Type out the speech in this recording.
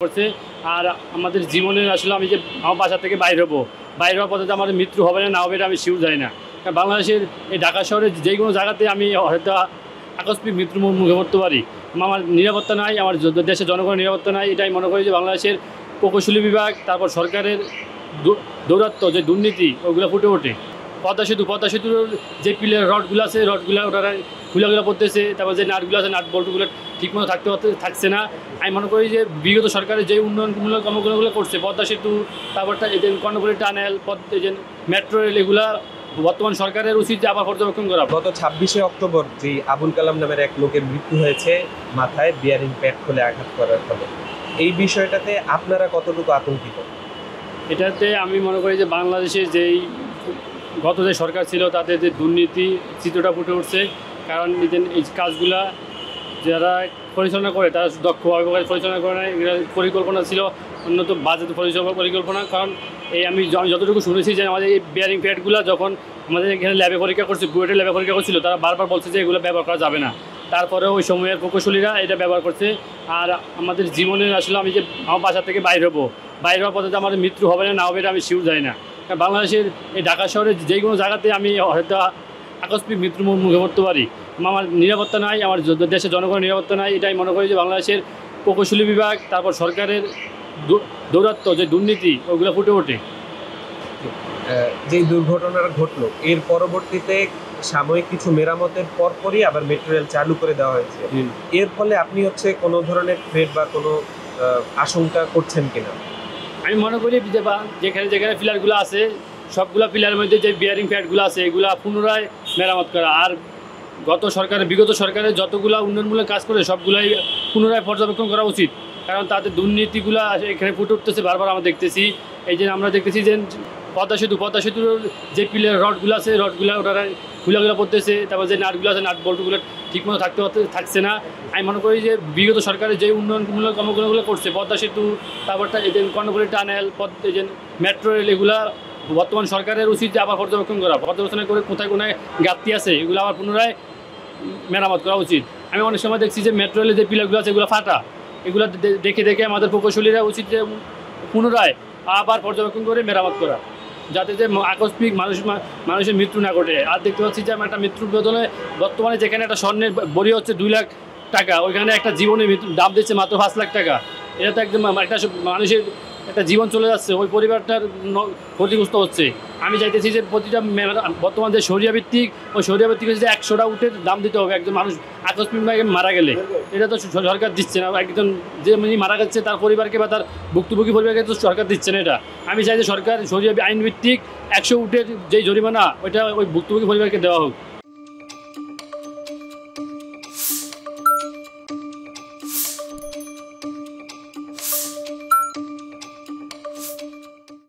করছে। আর আমাদের জীবনের আসলে আমি যে আমার বাসা থেকে বাইর হবো, বাইর হওয়ার পথে যে আমাদের মৃত্যু হবে না হবে এটা আমি শিওর জানি না। কারণ বাংলাদেশের এই ঢাকা শহরে যে কোনো জায়গাতে আমি হয়তো আকস্মিক মৃত্যুর মুখে পড়তে পারি। আমার নিরাপত্তা নাই, আমার দেশের জনগণের নিরাপত্তা নাই। এটাই মনে করি যে বাংলাদেশের প্রকৌশলী বিভাগ, তারপর সরকারের দৌরাত্ম্য, যে দুর্নীতি, ওইগুলো ফুটে ওঠে। পদ্মা সেতুর যে পিলার রডগুলো আছে, রডগুলো ওরা খুলাগুলো পড়তেছে, তারপর যে নাটগুলো আছে, নাট বল্টুগুলো ঠিকমতো থাকছে না। আমি মনে করি যে বিগত সরকারের যে উন্নয়নমূলক কর্মগুলো করছে, পদ্মা সেতু, তারপর এই যে কর্ণফুলী টানেল, এই যে মেট্রো রেল, এগুলা বর্তমান সরকারের উচিত যে আবার পর্যবেক্ষণ করা। গত 26শে অক্টোবর যে আবুল কালাম নামের এক লোকের মৃত্যু হয়েছে মাথায় বিয়ারিং প্যাড খুলে আঘাত করার ফলে, এই বিষয়টাতে আপনারা কতটুকু আতঙ্কিত? এটাতে আমি মনে করি যে বাংলাদেশের যেই গত যে সরকার ছিল তাদের যে দুর্নীতি চিত্রটা ফুটে উঠছে। কারণ এই কাজগুলা যারা পরিচালনা করে তারা দক্ষভাবে পরিচালনা করে না। এগুলো পরিকল্পনা ছিল উন্নত বাজেট পরিকল্পনা। কারণ আমি যতটুকু শুনেছি যে আমাদের এই বিয়ারিং প্যাডগুলো যখন আমাদের এখানে ল্যাবে পরীক্ষা করছে, বুয়েটের ল্যাবে পরীক্ষা করছিল, তারা বারবার বলছে যে এগুলো ব্যবহার করা যাবে না। তারপরেও ওই সময়ের প্রকৌশলীরা এটা ব্যবহার করছে। আর আমাদের জীবনের আসলে আমি যে আমার বাসা থেকে বাইর হবো, বাইর হওয়ার পথে যে আমাদের মৃত্যু হবে না হবে এটা আমি শিওর জানি না। কারণ বাংলাদেশের এই ঢাকা শহরে যে কোনো জায়গাতে আমি হয়তো আকস্মিক মৃত্যুর মুখে পড়তে পারি। আমার নিরাপত্তা নাই, আমার দেশের জনগণের নিরাপত্তা নাই। এটাই মনে করি যে বাংলাদেশের প্রকৌশলী বিভাগ, তারপর সরকারের দৌরাত্ম্য, যে দুর্নীতি, ওইগুলো ফুটে ওঠে। যে দুর্ঘটনাটা ঘটলো এর পরবর্তীতে সাময়িক কিছু মেরামতের পরপরই আবার মেট্রো রেল চালু করে দেওয়া হয়েছে। এর ফলে আপনি কোনো ধরনের থ্রেট বা কোনো আশঙ্কা করছেন কিনা? আমি মনে করি যে যেখানে যেখানে পিলারগুলো আছে, সবগুলো পিলারের মধ্যে যে বিয়ারিং প্যাডগুলো আছে, এগুলো পুনরায় মেরামত করা। আর বিগত সরকারের যতগুলো উন্নয়নমূলক কাজ করে সবগুলাই পুনরায় পর্যবেক্ষণ করা উচিত। কারণ তাদের দুর্নীতিগুলো এখানে ফুটে উঠতেছে বারবার আমরা দেখতেছি। এই যে আমরা দেখতেছি যে পদ্মা সেতুর যে পিলার রডগুলো আছে, রডগুলো ওরা খুলাগুলো পড়তেছে, তারপর যে নাটগুলো আছে, নাট বল্টুগুলো ঠিকমতো থাকছে না। আমি মনে করি যে বিগত সরকারের যে উন্নয়নমূলক কর্মগুলো করছে, পদ্মা সেতু, তারপর এই যে কর্ণফুলী টানেল, এই যে মেট্রো রেল, এগুলা বর্তমান সরকারের উচিত যে আবার পর্যবেক্ষণ করা, পর্যবেক্ষণ করে কোথায় কোথায় ঘাটতি আছে এগুলো আবার পুনরায় মেরামত করা উচিত। আমি অনেক সময় দেখছি যে মেট্রো রেলের যে পিলারগুলো আছে এগুলো ফাটা। এগুলো দেখে আমাদের প্রকৌশলীরা উচিত যে পুনরায় আবার পর্যবেক্ষণ করে মেরামত করা, যাতে যে আকস্মিক মানুষের মৃত্যু না ঘটে। আর দেখতে পাচ্ছি যে একটা মৃত্যুর বদলে বর্তমানে যেখানে একটা স্বর্ণের বড়ি হচ্ছে 2 লাখ টাকা, ওইখানে একটা জীবনের দাম দিচ্ছে মাত্র 5 লাখ টাকা। এটা তো একদম একটা মানুষের একটা জীবন চলে যাচ্ছে, ওই পরিবারটার ক্ষতিগ্রস্ত হচ্ছে। আমি চাইতেছি যে প্রতিটা বর্তমান যে সরিয়াভিত্তিক, ওই সরিয়াভিত্তিক যে 100টা উঠে দাম দিতে হবে একজন মানুষ আকস্মিকভাবে মারা গেলে। এটা তো সরকার দিচ্ছে না। একজন যে মারা যাচ্ছে তার পরিবারকে বা তার ভুক্তভোগী পরিবারকে তো সরকার দিচ্ছে না। এটা আমি চাই যে সরকার সরিয়া আইনভিত্তিক 100 উঠে যেই জরিমানা ওইটা ওই ভুক্তভোগী পরিবারকে দেওয়া হোক।